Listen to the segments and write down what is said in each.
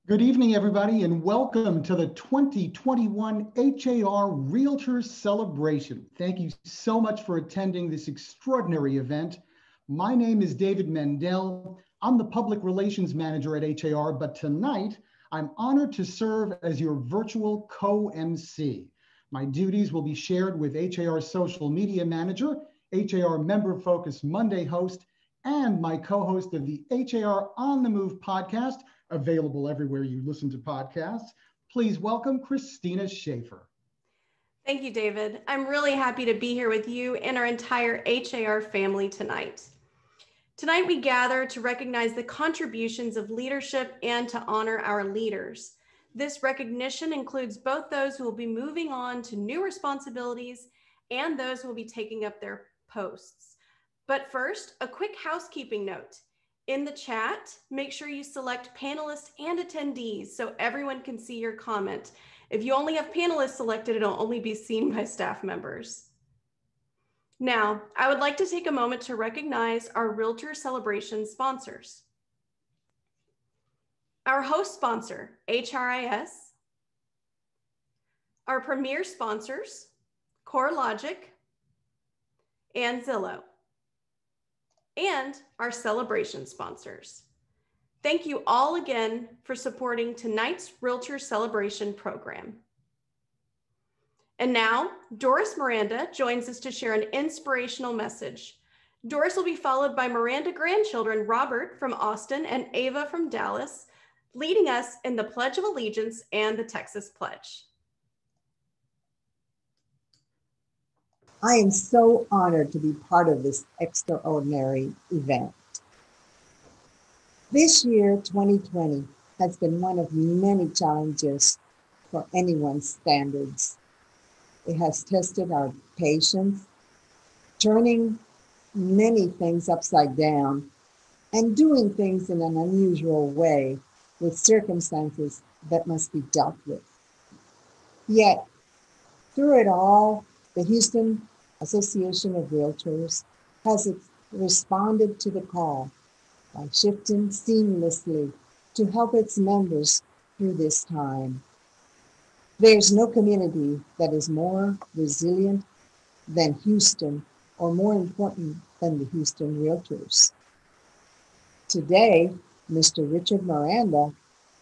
Good evening, everybody, and welcome to the 2021 HAR Realtors Celebration. Thank you so much for attending this extraordinary event. My name is David Mendel. I'm the Public Relations Manager at HAR, but tonight I'm honored to serve as your virtual co-MC. My duties will be shared with HAR Social Media Manager, HAR Member Focus Monday host, and my co-host of the HAR On the Move podcast, available everywhere you listen to podcasts. Please welcome Christina Schaefer. Thank you, David. I'm really happy to be here with you and our entire HAR family tonight. Tonight, we gather to recognize the contributions of leadership and to honor our leaders. This recognition includes both those who will be moving on to new responsibilities and those who will be taking up their posts. But first, a quick housekeeping note. In the chat, make sure you select panelists and attendees so everyone can see your comment. If you only have panelists selected, it'll only be seen by staff members. Now, I would like to take a moment to recognize our Realtor Celebration sponsors. Our host sponsor, HRIS. Our premier sponsors, CoreLogic and Zillow. And our celebration sponsors. Thank you all again for supporting tonight's Realtor Celebration program. And now, Doris Miranda joins us to share an inspirational message. Doris will be followed by Miranda grandchildren, Robert from Austin and Ava from Dallas, leading us in the Pledge of Allegiance and the Texas Pledge. I am so honored to be part of this extraordinary event. This year, 2020, has been one of many challenges for anyone's standards. It has tested our patience, turning many things upside down and doing things in an unusual way with circumstances that must be dealt with. Yet, through it all, the Houston Association of Realtors has responded to the call by shifting seamlessly to help its members through this time. There's no community that is more resilient than Houston, or more important than the Houston Realtors. Today, Mr. Richard Miranda,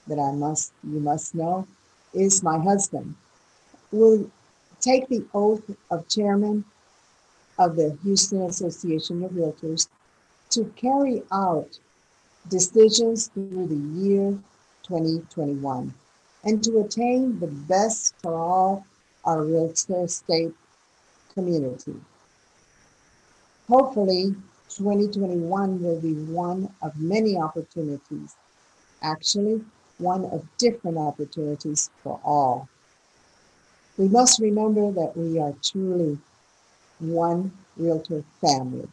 that you must know, is my husband, will take the oath of chairman of the Houston Association of Realtors to carry out decisions through the year 2021 and to attain the best for all our real estate community. Hopefully, 2021 will be one of many opportunities, actually one of different opportunities for all. We must remember that we are truly one realtor family.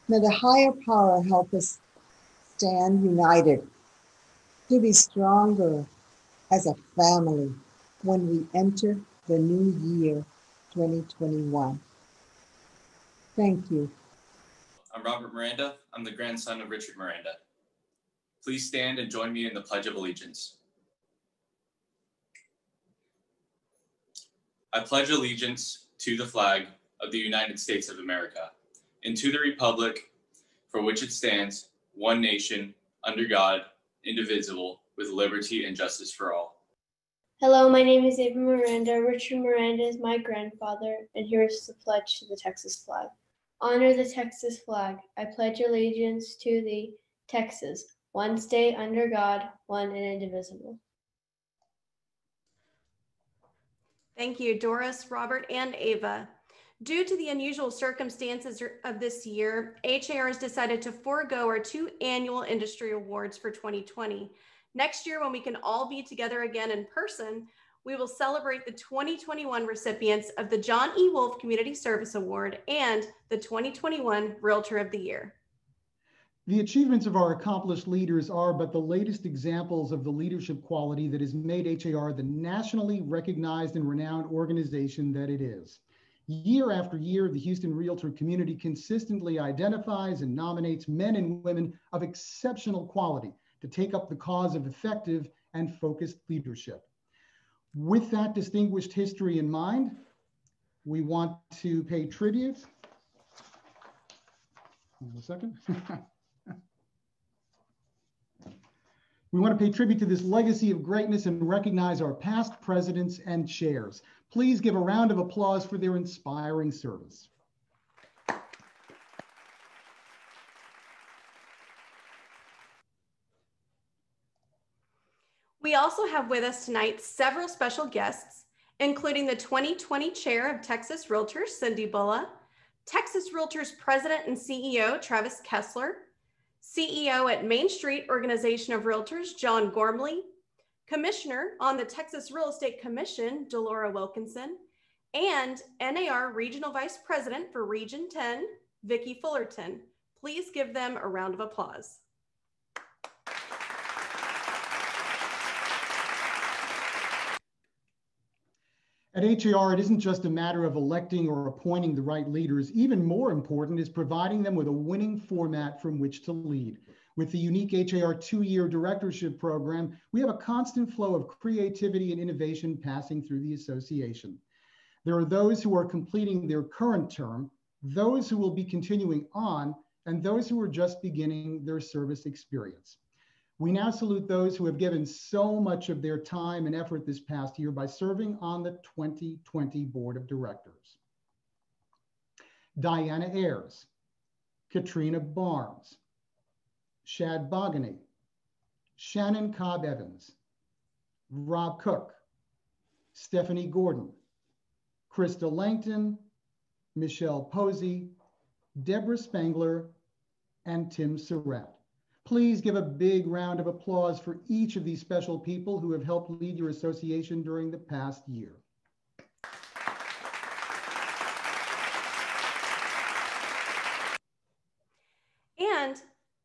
May the higher power help us stand united to be stronger as a family when we enter the new year, 2021. Thank you. I'm Robert Miranda. I'm the grandson of Richard Miranda. Please stand and join me in the Pledge of Allegiance. I pledge allegiance to the flag of the United States of America and to the republic for which it stands, one nation, under God, indivisible, with liberty and justice for all. Hello, my name is Ava Miranda. Richard Miranda is my grandfather, and here is the pledge to the Texas flag. Honor the Texas flag. I pledge allegiance to the Texas, one state under God, one and indivisible. Thank you, Doris, Robert, and Ava. Due to the unusual circumstances of this year, HAR has decided to forego our 2 annual industry awards for 2020. Next year, when we can all be together again in person, we will celebrate the 2021 recipients of the John E. Wolf Community Service Award and the 2021 Realtor of the Year. The achievements of our accomplished leaders are but the latest examples of the leadership quality that has made HAR the nationally recognized and renowned organization that it is. Year after year, the Houston Realtor community consistently identifies and nominates men and women of exceptional quality to take up the cause of effective and focused leadership. With that distinguished history in mind, we want to pay tribute. Hold on a second. We want to pay tribute to this legacy of greatness and recognize our past presidents and chairs. Please give a round of applause for their inspiring service. We also have with us tonight several special guests, including the 2020 chair of Texas Realtors, Cindy Bulla, Texas Realtors President and CEO, Travis Kessler, CEO at Main Street Organization of Realtors, John Gormley, Commissioner on the Texas Real Estate Commission, Delora Wilkinson, and NAR Regional Vice President for Region 10, Vicki Fullerton. Please give them a round of applause. At HAR, it isn't just a matter of electing or appointing the right leaders. Even more important is providing them with a winning format from which to lead. With the unique HAR 2-year directorship program, we have a constant flow of creativity and innovation passing through the association. There are those who are completing their current term, those who will be continuing on, and those who are just beginning their service experience. We now salute those who have given so much of their time and effort this past year by serving on the 2020 Board of Directors. Diana Ayers, Katrina Barnes, Shad Bogany, Shannon Cobb Evans, Rob Cook, Stephanie Gordon, Krista Langton, Michelle Posey, Deborah Spangler, and Tim Surratt. Please give a big round of applause for each of these special people who have helped lead your association during the past year. And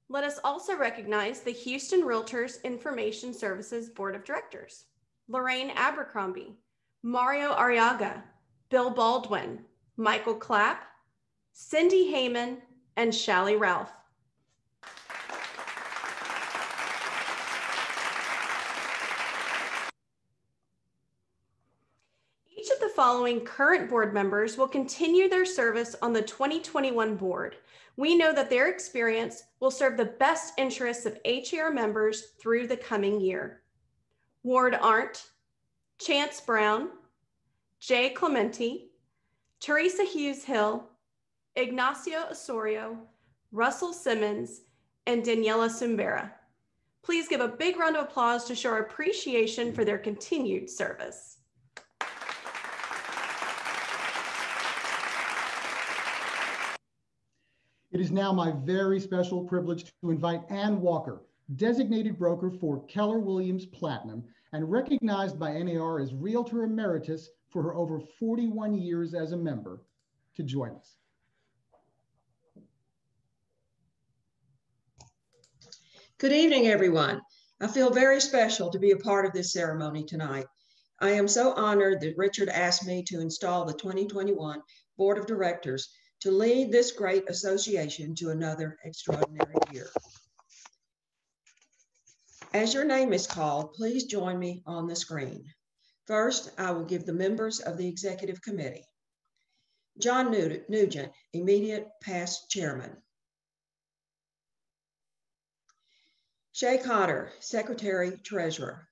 let us also recognize the Houston Realtors Information Services Board of Directors, Lorraine Abercrombie, Mario Arriaga, Bill Baldwin, Michael Clapp, Cindy Heyman, and Shally Ralph. Each of the following current board members will continue their service on the 2021 board. We know that their experience will serve the best interests of HAR members through the coming year. Ward Arndt, Chance Brown, Jay Clementi, Teresa Hughes Hill, Ignacio Osorio, Russell Simmons, and Daniela Sumbera. Please give a big round of applause to show our appreciation for their continued service. It is now my very special privilege to invite Ann Walker, designated broker for Keller Williams Platinum and recognized by NAR as Realtor Emeritus for her over 41 years as a member, to join us. Good evening, everyone. I feel very special to be a part of this ceremony tonight. I am so honored that Richard asked me to install the 2021 Board of Directors to lead this great association to another extraordinary year. As your name is called, please join me on the screen. First, I will give the members of the Executive Committee. John Nugent, immediate past chairman. Shay Cotter, Secretary Treasurer.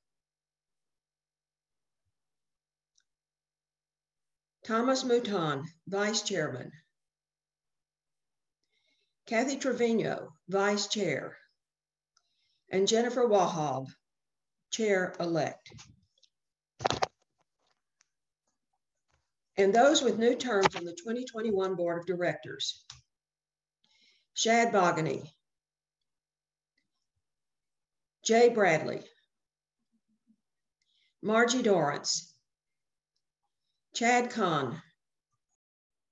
Thomas Mouton, Vice Chairman. Kathy Trevino, Vice Chair. And Jennifer Wahab, Chair-elect. And those with new terms on the 2021 Board of Directors. Shad Bogany, Jay Bradley, Margie Dorrance, Chad Kahn,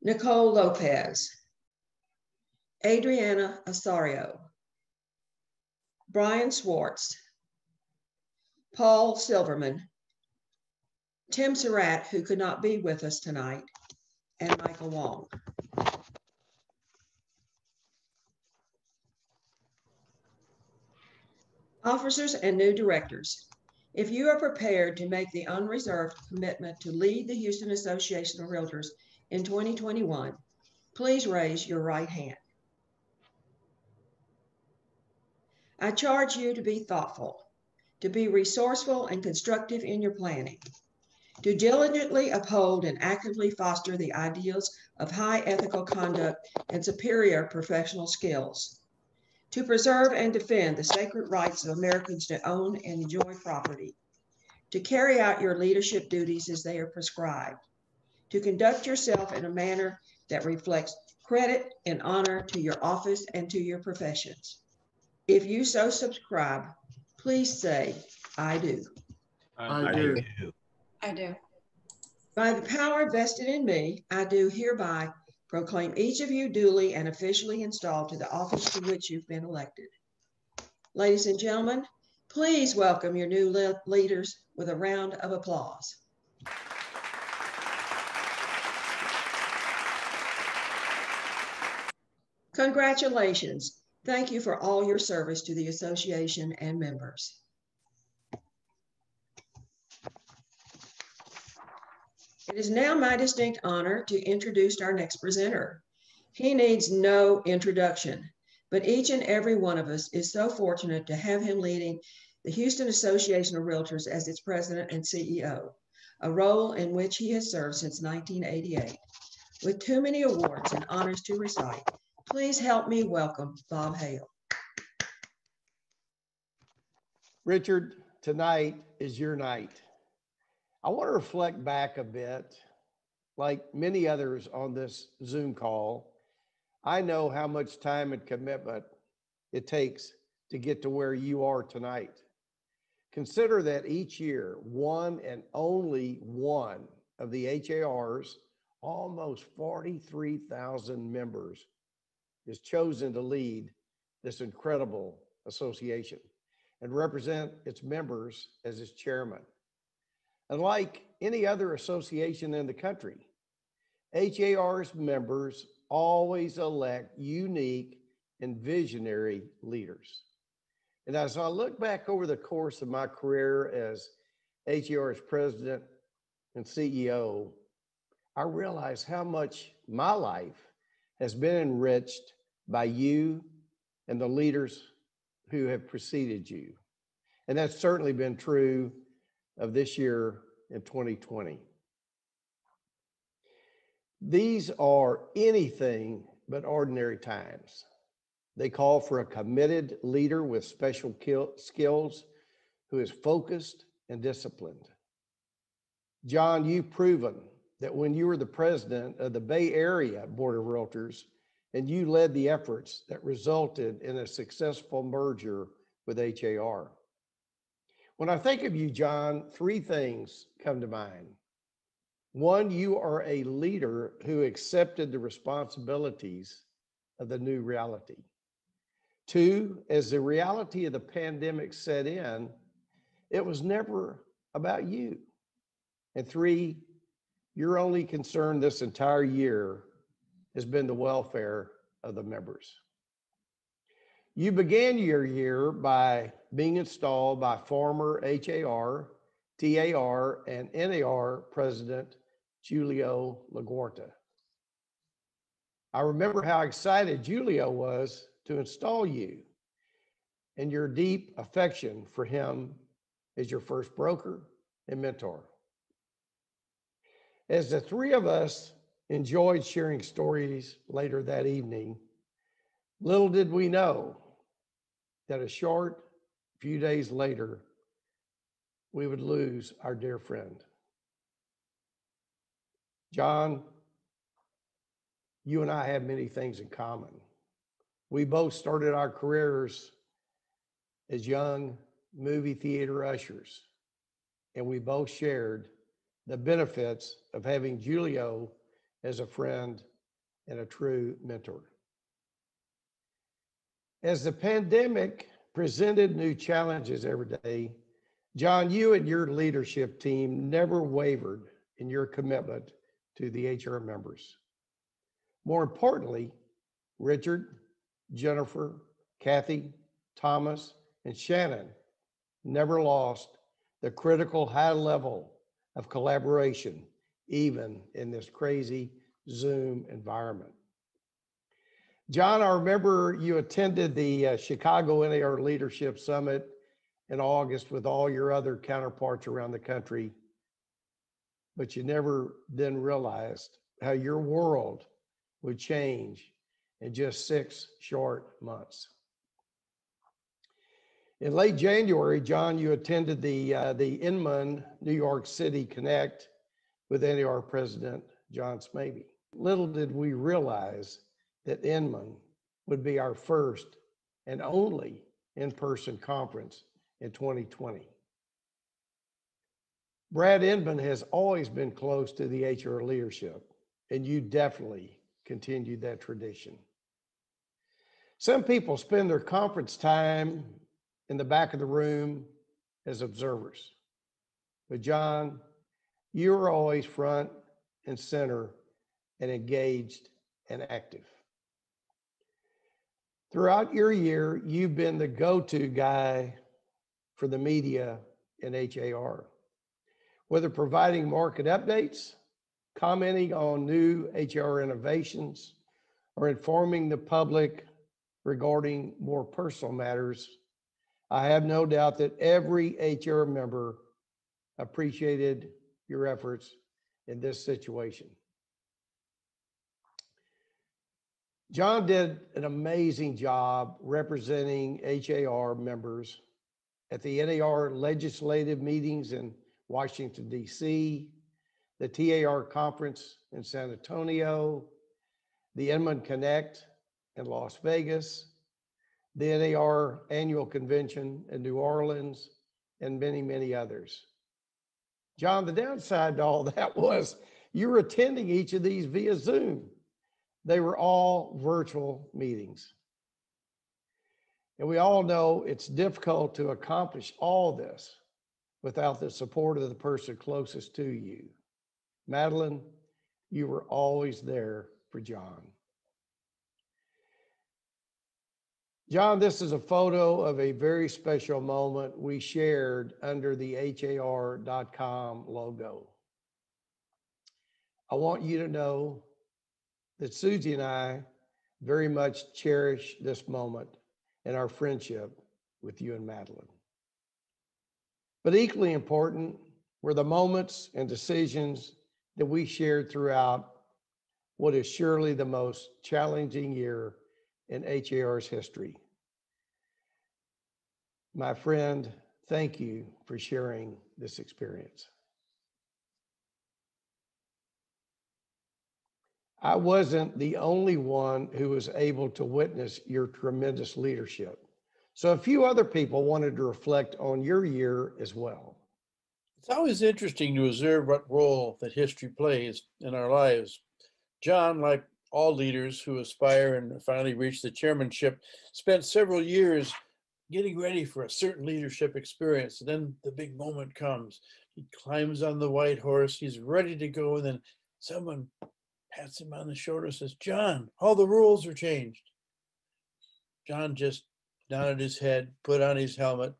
Nicole Lopez, Adriana Osorio, Brian Swartz, Paul Silverman, Tim Surratt, who could not be with us tonight, and Michael Wong. Officers and new directors, if you are prepared to make the unreserved commitment to lead the Houston Association of Realtors in 2021, please raise your right hand. I charge you to be thoughtful, to be resourceful and constructive in your planning, to diligently uphold and actively foster the ideals of high ethical conduct and superior professional skills, to preserve and defend the sacred rights of Americans to own and enjoy property, to carry out your leadership duties as they are prescribed, to conduct yourself in a manner that reflects credit and honor to your office and to your professions. If you so subscribe, please say, I do. I do. I do. By the power vested in me, I do hereby proclaim each of you duly and officially installed to the office to which you've been elected. Ladies and gentlemen, please welcome your new leaders with a round of applause. Congratulations. Thank you for all your service to the association and members. It is now my distinct honor to introduce our next presenter. He needs no introduction, but each and every one of us is so fortunate to have him leading the Houston Association of Realtors as its president and CEO, a role in which he has served since 1988. With too many awards and honors to recite, please help me welcome Bob Hale. Richard, tonight is your night. I want to reflect back a bit. Like many others on this Zoom call, I know how much time and commitment it takes to get to where you are tonight. Consider that each year, one and only one of the HAR's almost 43,000 members is chosen to lead this incredible association and represent its members as its chairman. Unlike any other association in the country, HAR's members always elect unique and visionary leaders. And as I look back over the course of my career as HAR's president and CEO, I realize how much my life has been enriched by you and the leaders who have preceded you. And that's certainly been true of this year in 2020. These are anything but ordinary times. They call for a committed leader with special skills who is focused and disciplined. John, you've proven that when you were the president of the Bay Area Board of Realtors and you led the efforts that resulted in a successful merger with HAR. When I think of you, John, three things come to mind. One, you are a leader who accepted the responsibilities of the new reality. Two, as the reality of the pandemic set in, it was never about you. And three, your only concern this entire year has been the welfare of the members. You began your year by being installed by former HAR, TAR, and NAR President Julio LaGuarta. I remember how excited Julio was to install you and your deep affection for him as your first broker and mentor. As the three of us enjoyed sharing stories later that evening, little did we know that a short few days later, we would lose our dear friend. John, you and I have many things in common. We both started our careers as young movie theater ushers, and we both shared the benefits of having Julio as a friend and a true mentor. As the pandemic presented new challenges every day, John, you and your leadership team never wavered in your commitment to the HR members. More importantly, Richard, Jennifer, Kathy, Thomas, and Shannon never lost the critical high level of collaboration, even in this crazy Zoom environment. John, I remember you attended the Chicago NAR Leadership Summit in August with all your other counterparts around the country, but you never then realized how your world would change in just 6 short months. In late January, John, you attended the Inman New York City Connect with NAR President John Smavey. Little did we realize that Inman would be our first and only in-person conference in 2020. Brad Inman has always been close to the HR leadership, and you definitely continued that tradition. Some people spend their conference time in the back of the room as observers. But John, you are always front and center and engaged and active. Throughout your year, you've been the go-to guy for the media in HAR, whether providing market updates, commenting on new HR innovations, or informing the public regarding more personal matters. I have no doubt that every HR member appreciated your efforts in this situation. John did an amazing job representing HAR members at the NAR legislative meetings in Washington, D.C., the TAR conference in San Antonio, the Inman Connect in Las Vegas, the NAR annual convention in New Orleans, and many, many others. John, the downside to all that was you were attending each of these via Zoom. They were all virtual meetings. And we all know it's difficult to accomplish all this without the support of the person closest to you. Madeline, you were always there for John. John, this is a photo of a very special moment we shared under the HAR.com logo. I want you to know that Susie and I very much cherish this moment and our friendship with you and Madeline. But equally important were the moments and decisions that we shared throughout what is surely the most challenging year in HAR's history. My friend, thank you for sharing this experience. I wasn't the only one who was able to witness your tremendous leadership. So a few other people wanted to reflect on your year as well. It's always interesting to observe what role that history plays in our lives. John, like all leaders who aspire and finally reach the chairmanship, spent several years getting ready for a certain leadership experience. And then the big moment comes. He climbs on the white horse. He's ready to go. And then someone pats him on the shoulder and says, "John, all the rules are changed." John just nodded his head, put on his helmet,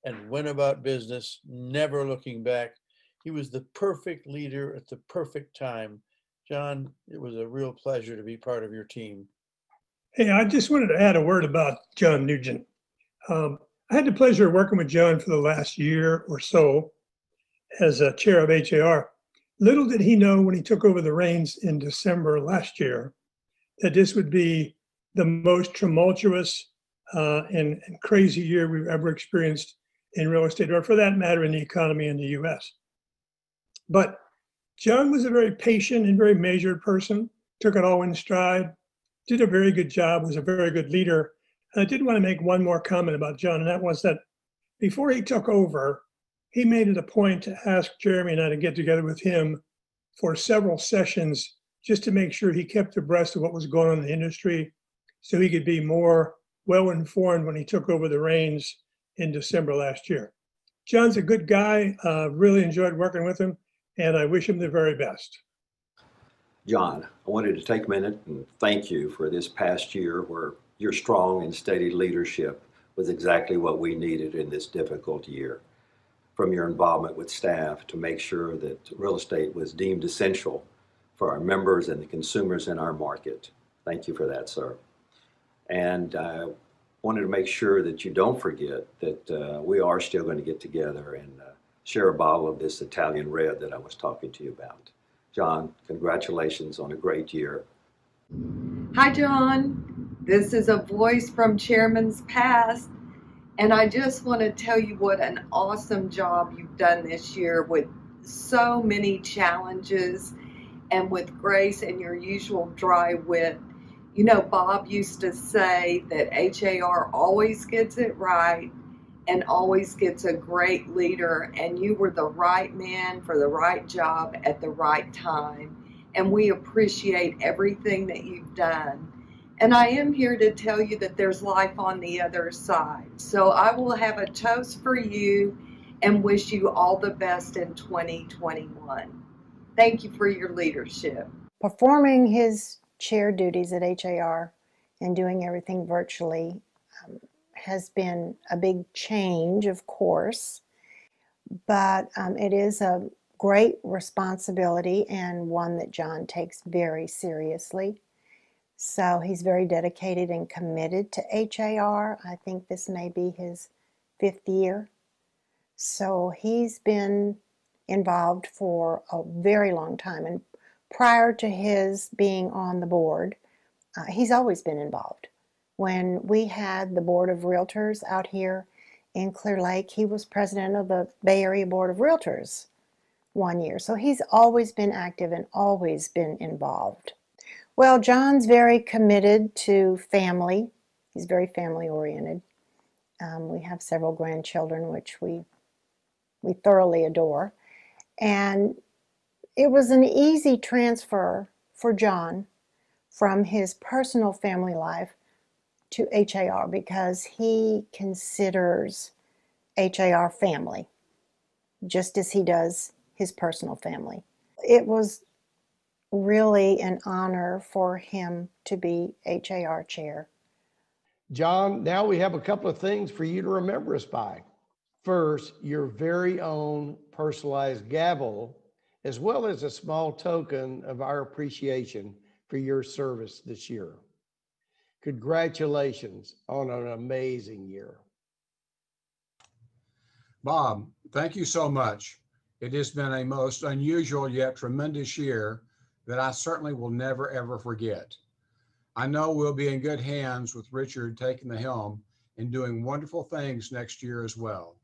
and went about business, never looking back. He was the perfect leader at the perfect time. John, it was a real pleasure to be part of your team. Hey, I just wanted to add a word about John Nugent. I had the pleasure of working with John for the last year or so as a chair of HAR. Little did he know when he took over the reins in December last year that this would be the most tumultuous and crazy year we've ever experienced in real estate, or for that matter, in the economy in the US. But John was a very patient and very measured person, took it all in stride, did a very good job, was a very good leader. And I did want to make one more comment about John, and that was that before he took over, he made it a point to ask Jeremy and I to get together with him for several sessions just to make sure he kept abreast of what was going on in the industry so he could be more well-informed when he took over the reins in December last year. John's a good guy, really enjoyed working with him, and I wish him the very best. John, I wanted to take a minute and thank you for this past year where your strong and steady leadership was exactly what we needed in this difficult year. From your involvement with staff to make sure that real estate was deemed essential for our members and the consumers in our market. Thank you for that, sir. And I wanted to make sure that you don't forget that we are still going to get together and share a bottle of this Italian red that I was talking to you about. John, congratulations on a great year. Hi, John. This is a voice from Chairman's Past. And I just want to tell you what an awesome job you've done this year with so many challenges and with grace and your usual dry wit. You know, Bob used to say that HAR always gets it right and always gets a great leader, and you were the right man for the right job at the right time. And we appreciate everything that you've done. And I am here to tell you that there's life on the other side. So I will have a toast for you and wish you all the best in 2021. Thank you for your leadership. Performing his chair duties at HAR and doing everything virtually has been a big change, of course, but it is a great responsibility and one that John takes very seriously. So he's very dedicated and committed to HAR. I think this may be his 5th year. So he's been involved for a very long time. And prior to his being on the board, he's always been involved. When we had the Board of Realtors out here in Clear Lake, he was president of the Bay Area Board of Realtors one year. So he's always been active and always been involved. Well, John's very committed to family. He's very family oriented. We have several grandchildren, which we thoroughly adore. And it was an easy transfer for John from his personal family life to HAR because he considers HAR family, just as he does his personal family. It was really an honor for him to be HAR chair. John, now we have a couple of things for you to remember us by. First, your very own personalized gavel, as well as a small token of our appreciation for your service this year. Congratulations on an amazing year. Bob, thank you so much. It has been a most unusual yet tremendous year that I certainly will never, ever forget. I know we'll be in good hands with Richard taking the helm and doing wonderful things next year as well.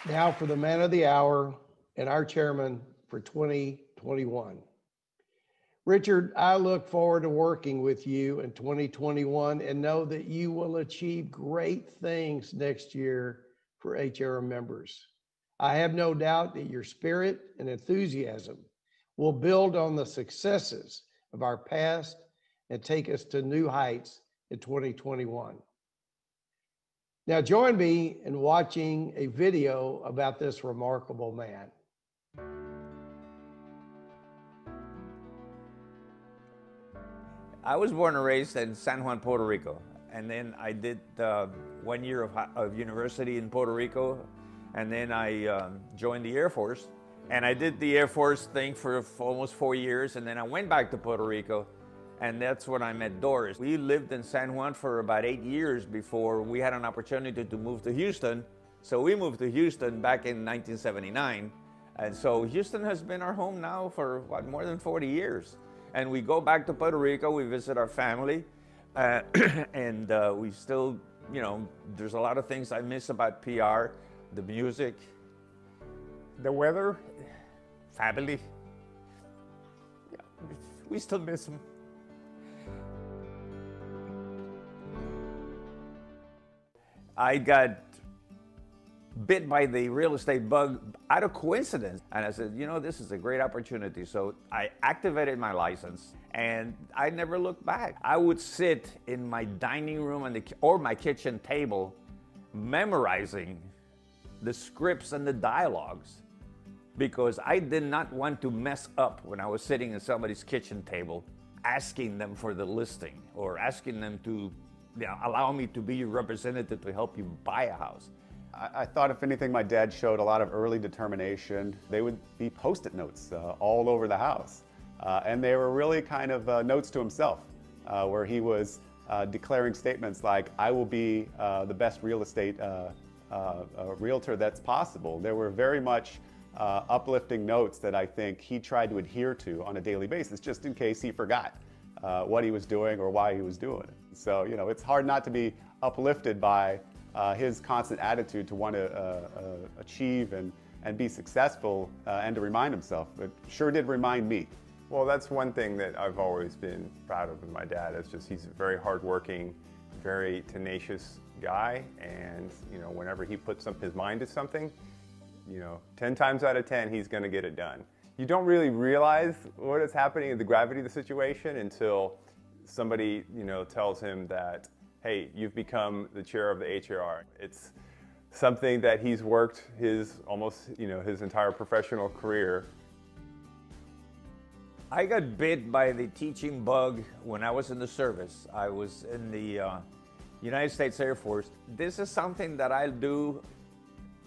Now for the man of the hour and our chairman for 2021. Richard, I look forward to working with you in 2021 and know that you will achieve great things next year for HAR members. I have no doubt that your spirit and enthusiasm will build on the successes of our past and take us to new heights in 2021. Now join me in watching a video about this remarkable man. I was born and raised in San Juan, Puerto Rico. And then I did 1 year of university in Puerto Rico. And then I joined the Air Force. And I did the Air Force thing for almost 4 years. And then I went back to Puerto Rico. And that's when I met Doris. We lived in San Juan for about 8 years before we had an opportunity to move to Houston. So we moved to Houston back in 1979. And so Houston has been our home now for what, more than 40 years. And we go back to Puerto Rico, we visit our family, and we still, you know, there's a lot of things I miss about PR, the music, the weather, family. Yeah, we still miss them. I got bit by the real estate bug out of coincidence. And I said, you know, this is a great opportunity. So I activated my license and I never looked back. I would sit in my dining room or my kitchen table memorizing the scripts and the dialogues because I did not want to mess up when I was sitting in somebody's kitchen table asking them for the listing or asking them to allow me to be your representative to help you buy a house. I thought, if anything, my dad showed a lot of early determination. They would be Post-it notes all over the house. And they were really kind of notes to himself, where he was declaring statements like, I will be the best real estate realtor that's possible. There were very much uplifting notes that I think he tried to adhere to on a daily basis, just in case he forgot what he was doing or why he was doing it. So, you know, it's hard not to be uplifted by his constant attitude to want to achieve and be successful and to remind himself. It sure did remind me. Well, that's one thing that I've always been proud of with my dad. It's just he's a very hardworking, very tenacious guy, and you know, whenever he puts up his mind to something, you know, 10 times out of 10 he's going to get it done. You don't really realize what is happening in the gravity of the situation until somebody, you know, tells him that, hey, you've become the chair of the HAR. It's something that he's worked his his entire professional career. I got bit by the teaching bug when I was in the service. I was in the United States Air Force. This is something that I do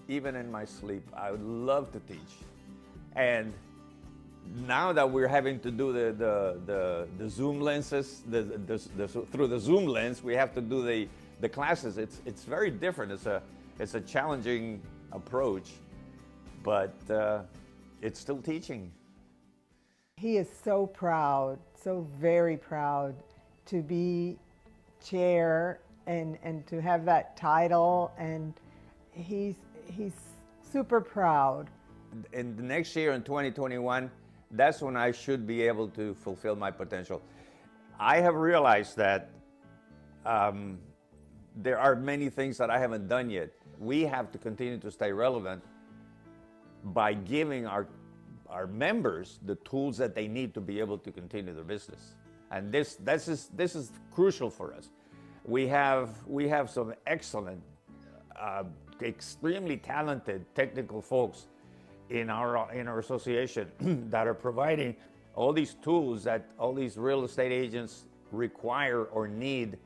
even in my sleep. I would love to teach. And now that we're having to do the Zoom lenses, through the Zoom lens, we have to do the classes. It's very different. It's a challenging approach, but it's still teaching. He is so proud, so very proud to be chair and to have that title, and he's super proud. In the next year, in 2021, that's when I should be able to fulfill my potential. I have realized that there are many things that I haven't done yet. We have to continue to stay relevant by giving our members the tools that they need to be able to continue their business. And this is crucial for us. We have some excellent, extremely talented technical folks in our association that are providing all these tools that all these real estate agents require or need,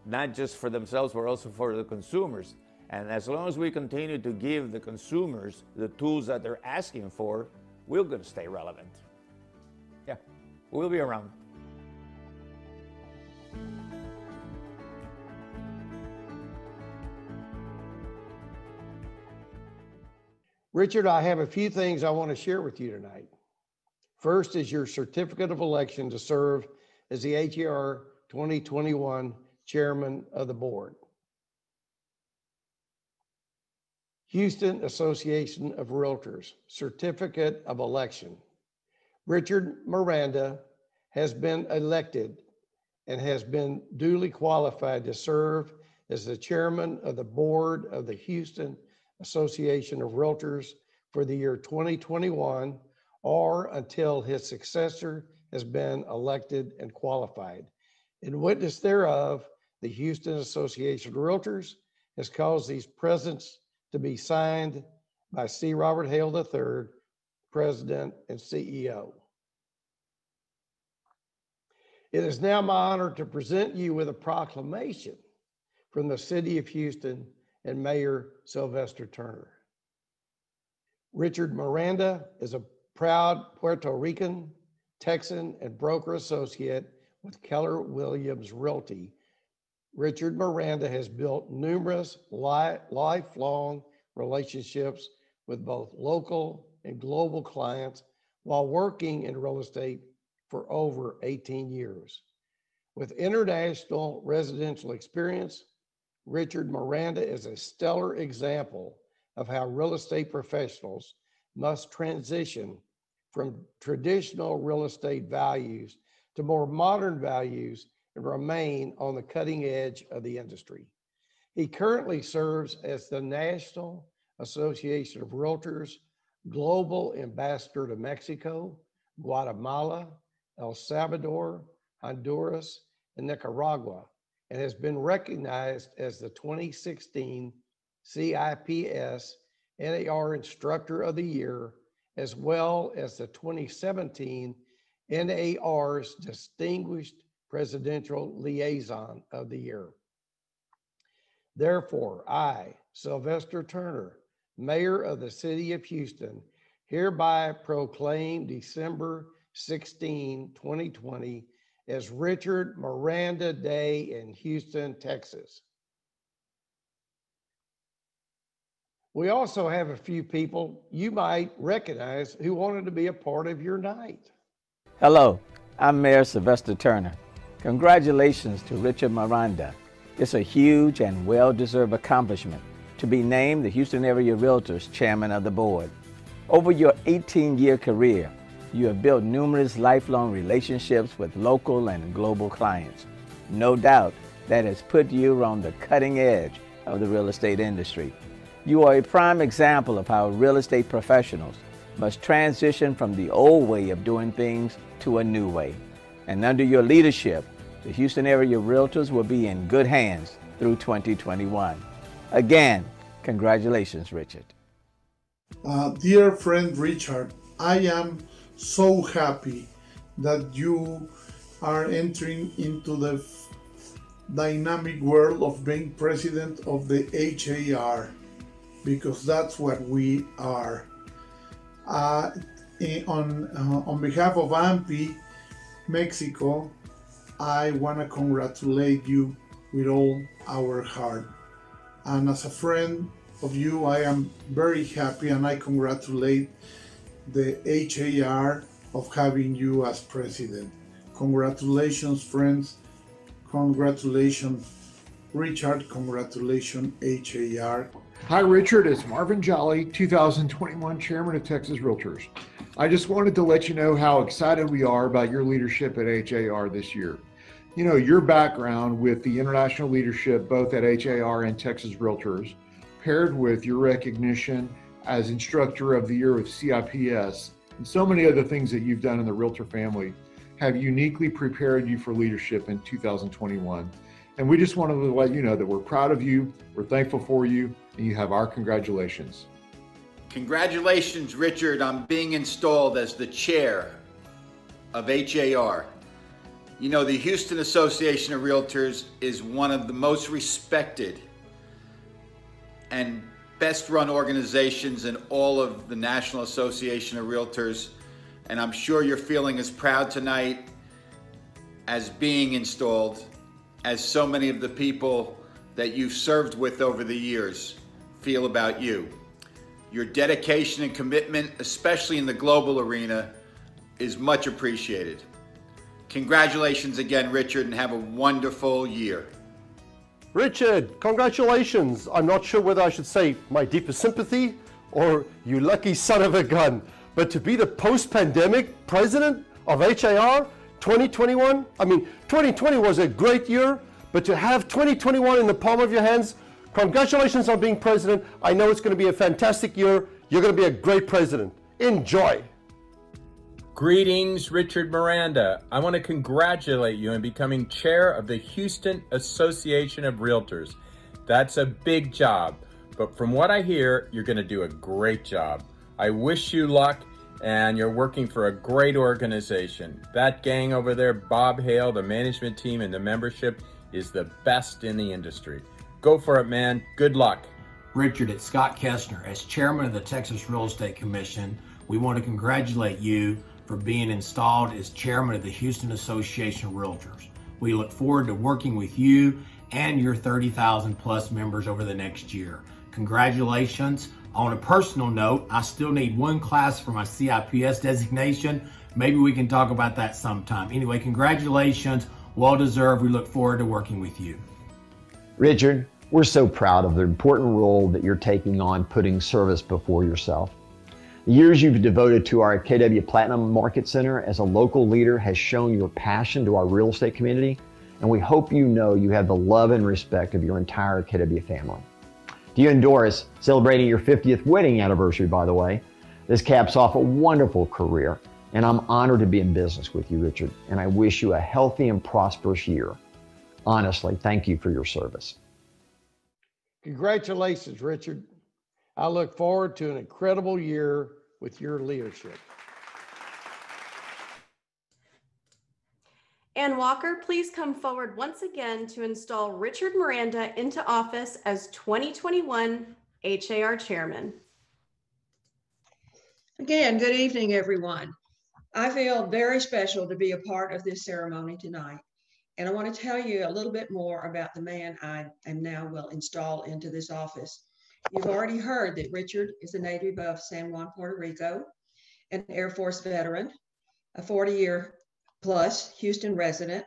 not just for themselves, but also for the consumers. And as long as we continue to give the consumers the tools that they're asking for, we're going to stay relevant. Yeah, we'll be around. Richard, I have a few things I want to share with you tonight. First is your certificate of election to serve as the HAR 2021 chairman of the board. Houston Association of Realtors certificate of election. Richard Miranda has been elected and has been duly qualified to serve as the chairman of the board of the Houston Association of Realtors for the year 2021 or until his successor has been elected and qualified. In witness thereof, the Houston Association of Realtors has caused these presents to be signed by C. Robert Hale III, President and CEO. It is now my honor to present you with a proclamation from the City of Houston and Mayor Sylvester Turner. Richard Miranda is a proud Puerto Rican, Texan, and broker associate with Keller Williams Realty. Richard Miranda has built numerous lifelong relationships with both local and global clients while working in real estate for over 18 years. With international residential experience, Richard Miranda is a stellar example of how real estate professionals must transition from traditional real estate values to more modern values and remain on the cutting edge of the industry. He currently serves as the National Association of Realtors Global Ambassador to Mexico, Guatemala, El Salvador, Honduras, and Nicaragua, and has been recognized as the 2016 CIPS NAR Instructor of the Year, as well as the 2017 NAR's Distinguished Presidential Liaison of the Year. Therefore, I, Sylvester Turner, Mayor of the City of Houston, hereby proclaim December 16, 2020 as Richard Miranda Day in Houston, Texas. We also have a few people you might recognize who wanted to be a part of your night. Hello, I'm Mayor Sylvester Turner. Congratulations to Richard Miranda. It's a huge and well-deserved accomplishment to be named the Houston Area Realtors Chairman of the Board. Over your 18-year career, you have built numerous lifelong relationships with local and global clients. No doubt that has put you on the cutting edge of the real estate industry. You are a prime example of how real estate professionals must transition from the old way of doing things to a new way. And under your leadership, the Houston Area Realtors will be in good hands through 2021. Again, congratulations, Richard. Dear friend Richard, I am so happy that you are entering into the dynamic world of being president of the HAR, because that's what we are. On behalf of AMPI Mexico, I want to congratulate you with all our heart. And as a friend of you, I am very happy, and I congratulate the HAR of having you as president. Congratulations, friends. Congratulations, Richard. Congratulations, HAR. Hi, Richard. It's Marvin Jolly, 2021 Chairman of Texas Realtors. I just wanted to let you know how excited we are about your leadership at HAR this year. You know, your background with the international leadership, both at HAR and Texas Realtors, paired with your recognition as Instructor of the Year with CIPS, and so many other things that you've done in the Realtor family, have uniquely prepared you for leadership in 2021. And we just wanted to let you know that we're proud of you, we're thankful for you, and you have our congratulations. Congratulations, Richard, on being installed as the chair of HAR. You know, the Houston Association of Realtors is one of the most respected and best run organizations in all of the National Association of Realtors. And I'm sure you're feeling as proud tonight as being installed as so many of the people that you've served with over the years feel about you. Your dedication and commitment, especially in the global arena, is much appreciated. Congratulations again, Richard, and have a wonderful year. Richard, congratulations. I'm not sure whether I should say my deepest sympathy or you lucky son of a gun, but to be the post-pandemic president of HAR 2021, I mean, 2020 was a great year, but to have 2021 in the palm of your hands, congratulations on being president. I know it's going to be a fantastic year. You're going to be a great president. Enjoy. Greetings, Richard Miranda. I want to congratulate you on becoming chair of the Houston Association of Realtors. That's a big job, but from what I hear, you're going to do a great job. I wish you luck, and you're working for a great organization. That gang over there, Bob Hale, the management team, and the membership is the best in the industry. Go for it, man. Good luck. Richard, it's Scott Kestner. As chairman of the Texas Real Estate Commission, we want to congratulate you for being installed as chairman of the Houston Association of Realtors. We look forward to working with you and your 30,000 plus members over the next year. Congratulations. On a personal note, I still need one class for my CIPS designation. Maybe we can talk about that sometime. Anyway, congratulations. Well deserved. We look forward to working with you. Richard, we're so proud of the important role that you're taking on putting service before yourself. The years you've devoted to our KW Platinum Market Center as a local leader has shown your passion to our real estate community, and we hope you know you have the love and respect of your entire KW family. To you and Doris, celebrating your 50th wedding anniversary, by the way, this caps off a wonderful career, and I'm honored to be in business with you, Richard, and I wish you a healthy and prosperous year. Honestly, thank you for your service. Congratulations, Richard. I look forward to an incredible year with your leadership. and Walker, please come forward once again to install Richard Miranda into office as 2021 HAR Chairman. Again, good evening, everyone. I feel very special to be a part of this ceremony tonight. And I want to tell you a little bit more about the man I am now will install into this office. You've already heard that Richard is a native of San Juan, Puerto Rico, an Air Force veteran, a 40-year plus Houston resident.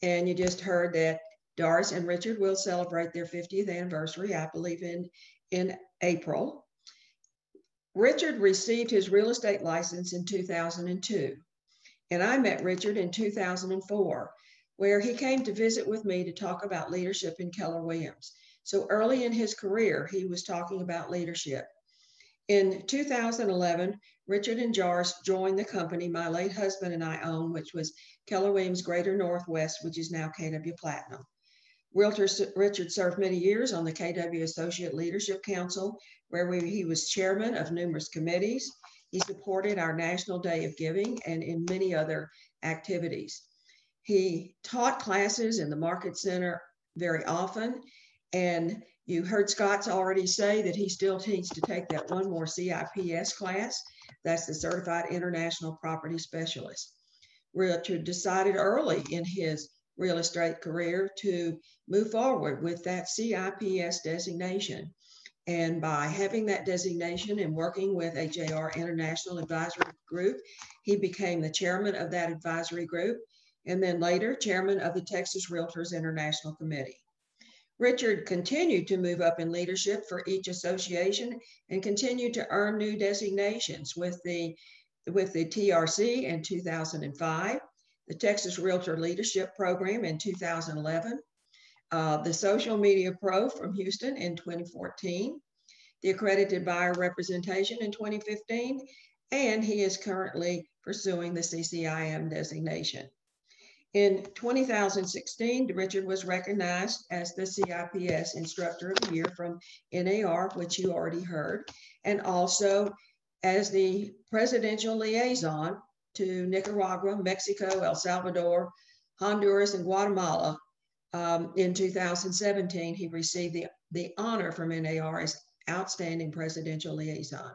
And you just heard that Doris and Richard will celebrate their 50th anniversary, I believe in April. Richard received his real estate license in 2002. And I met Richard in 2004, where he came to visit with me to talk about leadership in Keller Williams. So early in his career, he was talking about leadership. In 2011, Richard and Doris joined the company my late husband and I own, which was Keller Williams Greater Northwest, which is now KW Platinum. Richard served many years on the KW Associate Leadership Council, where he was chairman of numerous committees. He supported our National Day of Giving and in many other activities. He taught classes in the Market Center very often, and you heard Scott's already say that he still needs to take that one more CIPS class. That's the Certified International Property Specialist. Richard decided early in his real estate career to move forward with that CIPS designation. And by having that designation and working with HAR International Advisory Group, he became the chairman of that advisory group, and then later chairman of the Texas Realtors International Committee. Richard continued to move up in leadership for each association and continued to earn new designations with the TRC in 2005, the Texas Realtor Leadership Program in 2011, the Social Media Pro from Houston in 2014, the Accredited Buyer Representation in 2015, and he is currently pursuing the CCIM designation. In 2016, Richard was recognized as the CIPS Instructor of the Year from NAR, which you already heard, and also as the Presidential Liaison to Nicaragua, Mexico, El Salvador, Honduras, and Guatemala. In 2017, he received the honor from NAR as Outstanding Presidential Liaison.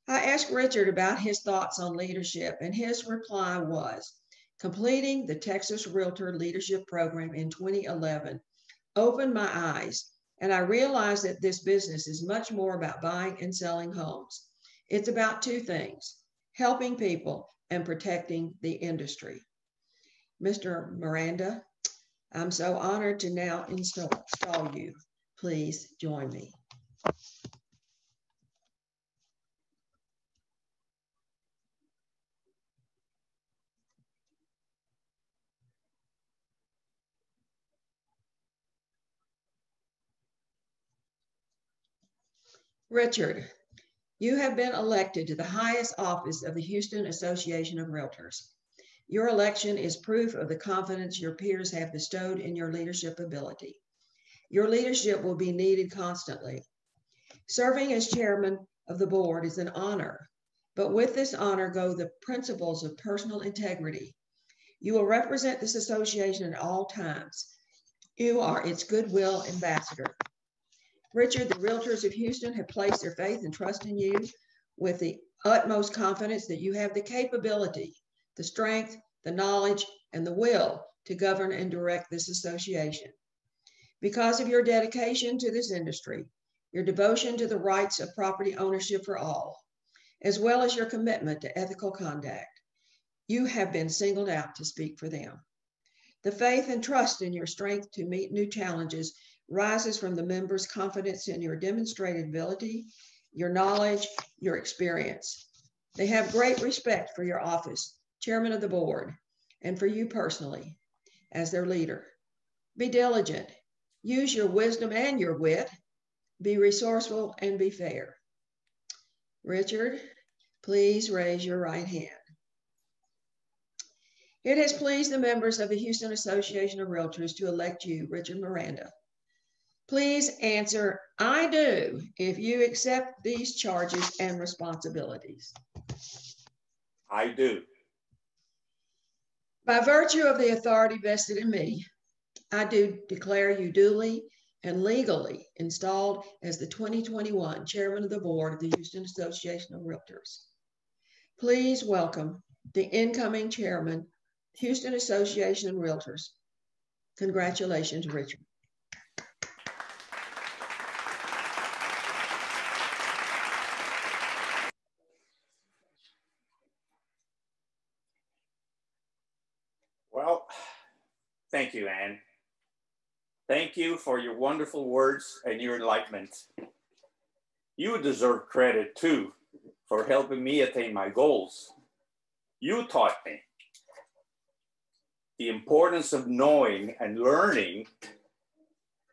I asked Richard about his thoughts on leadership, and his reply was, completing the Texas Realtor Leadership Program in 2011 opened my eyes, and I realized that this business is much more about buying and selling homes. It's about two things, helping people and protecting the industry. Mr. Miranda, I'm so honored to now install you. Please join me. Richard, you have been elected to the highest office of the Houston Association of Realtors. Your election is proof of the confidence your peers have bestowed in your leadership ability. Your leadership will be needed constantly. Serving as chairman of the board is an honor, but with this honor go the principles of personal integrity. You will represent this association at all times. You are its goodwill ambassador. Richard, the Realtors of Houston have placed their faith and trust in you with the utmost confidence that you have the capability, the strength, the knowledge, and the will to govern and direct this association. Because of your dedication to this industry, your devotion to the rights of property ownership for all, as well as your commitment to ethical conduct, you have been singled out to speak for them. The faith and trust in your strength to meet new challenges rises from the members' confidence in your demonstrated ability, your knowledge, your experience. They have great respect for your office, chairman of the board, and for you personally as their leader. Be diligent, use your wisdom and your wit, be resourceful and be fair. Richard, please raise your right hand. It has pleased the members of the Houston Association of Realtors to elect you, Richard Miranda. Please answer, I do, if you accept these charges and responsibilities. I do. By virtue of the authority vested in me, I do declare you duly and legally installed as the 2021 Chairman of the Board of the Houston Association of Realtors. Please welcome the incoming Chairman, Houston Association of Realtors. Congratulations, Richard. Well, thank you, Ann. Thank you for your wonderful words and your enlightenment. You deserve credit too for helping me attain my goals. You taught me the importance of knowing and learning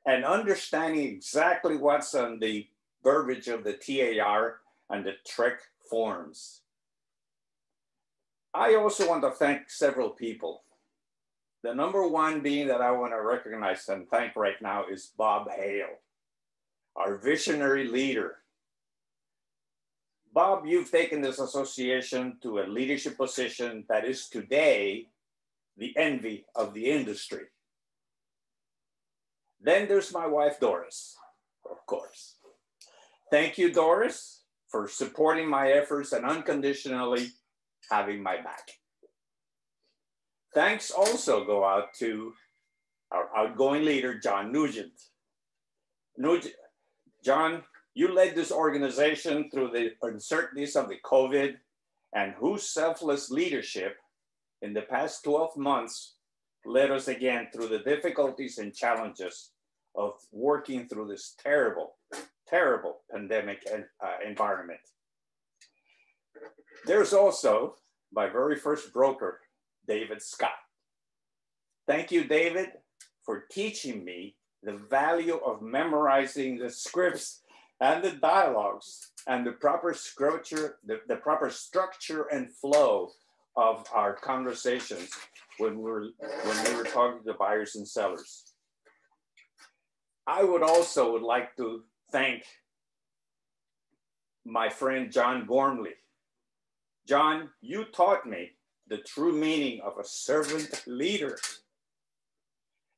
and understanding exactly what's on the verbiage of the TAR and the TREC forms. I also want to thank several people. The number one being that I want to recognize and thank right now is Bob Hale, our visionary leader. Bob, you've taken this association to a leadership position that is today the envy of the industry. Then there's my wife, Doris, of course. Thank you, Doris, for supporting my efforts and unconditionally having my back. Thanks also go out to our outgoing leader, John Nugent. John, you led this organization through the uncertainties of the COVID, and whose selfless leadership in the past 12 months led us again through the difficulties and challenges of working through this terrible, terrible pandemic environment. There's also my very first broker, David Scott. Thank you, David, for teaching me the value of memorizing the scripts and the dialogues and the proper structure, the proper structure and flow of our conversations when we were talking to buyers and sellers. I would like to thank my friend John Gormley. John, you taught me the true meaning of a servant leader.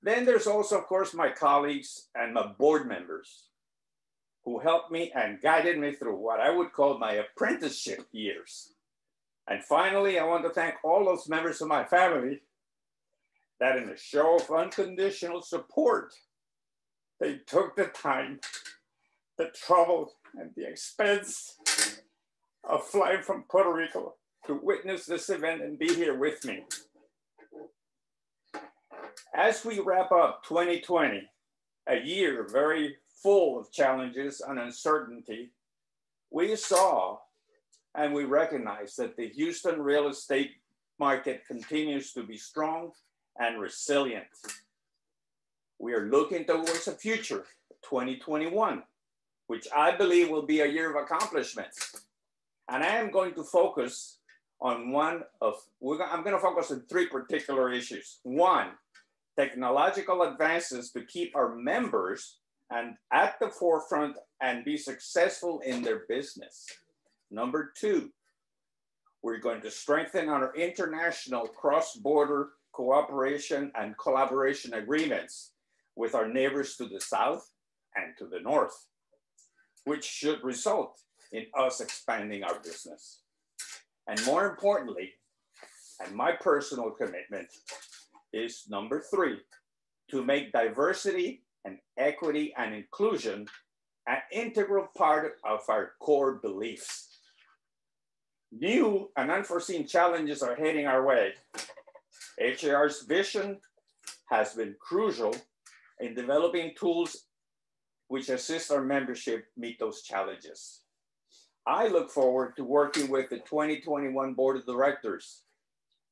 Then there's also, of course, my colleagues and my board members who helped me and guided me through what I would call my apprenticeship years. And finally, I want to thank all those members of my family that in a show of unconditional support, they took the time, the trouble, and the expense of flying from Puerto Rico to witness this event and be here with me. As we wrap up 2020, a year very full of challenges and uncertainty, we saw and we recognize that the Houston real estate market continues to be strong and resilient. We are looking towards a future, 2021, which I believe will be a year of accomplishments. And I am going to focus on I'm going to focus on three particular issues. One, technological advances to keep our members and at the forefront and be successful in their business. Number two, we're going to strengthen our international cross-border cooperation and collaboration agreements with our neighbors to the south and to the north, which should result in us expanding our business. And more importantly, and my personal commitment is number three, to make diversity and equity and inclusion an integral part of our core beliefs. New and unforeseen challenges are heading our way. HAR's vision has been crucial in developing tools which assist our membership meet those challenges. I look forward to working with the 2021 Board of Directors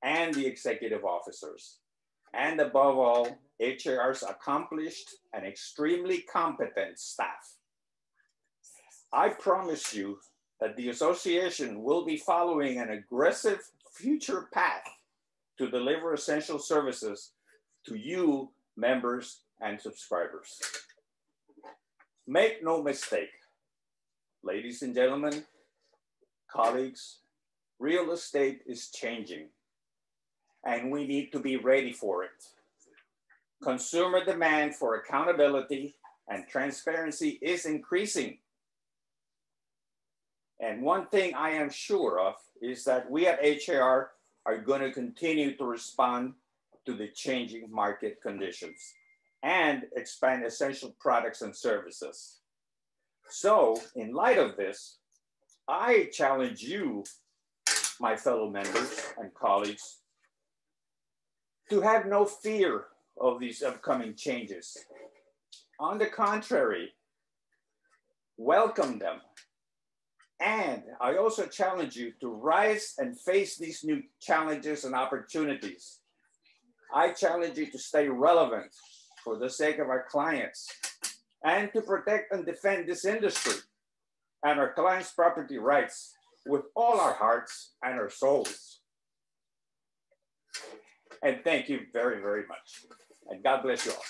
and the executive officers, and above all, HAR's accomplished and extremely competent staff. I promise you that the association will be following an aggressive future path to deliver essential services to you, members and subscribers. Make no mistake, ladies and gentlemen, colleagues, real estate is changing. and we need to be ready for it. Consumer demand for accountability and transparency is increasing. And one thing I am sure of is that we at HAR are going to continue to respond to the changing market conditions and expand essential products and services. So, in light of this, I challenge you, my fellow members and colleagues, to have no fear of these upcoming changes. On the contrary, welcome them. And I also challenge you to rise and face these new challenges and opportunities. I challenge you to stay relevant for the sake of our clients and to protect and defend this industry and our clients' property rights with all our hearts and our souls. And thank you very, very much. And God bless you all.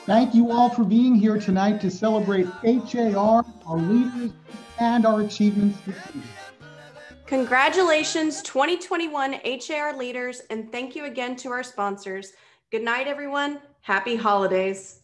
Thank you all for being here tonight to celebrate HAR, our leaders, and our achievements this year. Congratulations, 2021 HAR leaders, and thank you again to our sponsors. Good night, everyone. Happy holidays.